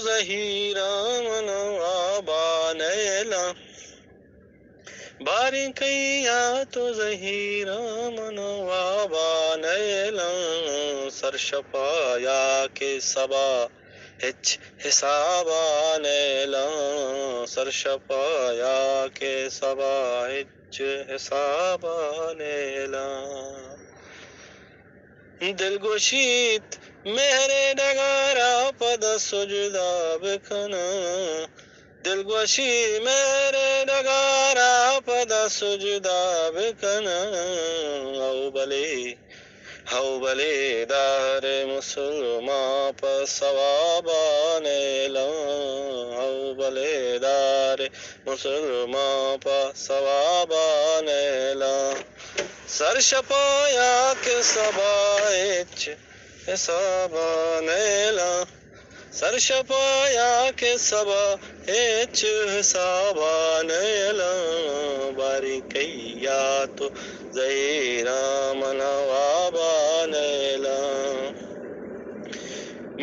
zahira manwa banela बारिकैया तो जहीरा मनवा बानैला सरशपाया के सबा हिच हिसाबा नैला सरशपाया के सबा हिच हिसाबा नैला दिलगोशीत मेरे डगारा पद सुजदा बिखना दिलगोशी मेरे डगारा पद सुजदा बिखना हौ बले दार मुसलमा प सवाबा नैला हौ बले दार मुसलमा प सवाबा नैला सरशपाया के सबाइच हिसाबा नैला सरशपाया के सबा हिच हिसाबा नैला बारिकैया तो ज़हीरा मनवा बानैला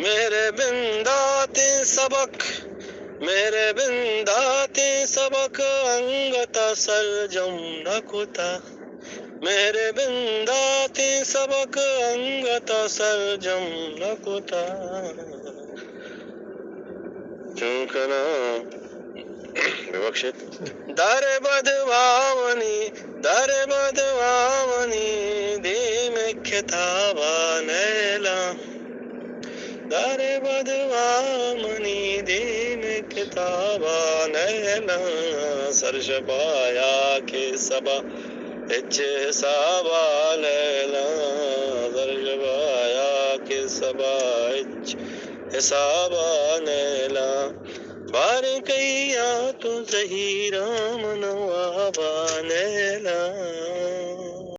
मेरे बिंदाते सबक अंगता सरजम नकुता मेरे बिंदाते सबक अंगता सरजम नकुता चुंकना विवक्षित दारे बदवावनी दीम खिताबा नैला दारे बदवामनी दीम खिताबा नैला सरशपाया के सबा हिच हिसाबा नैला सरशपाया के सबा हिच हिसाबा नैला बारिकैया तो ज़हीरा मनवा बानैला।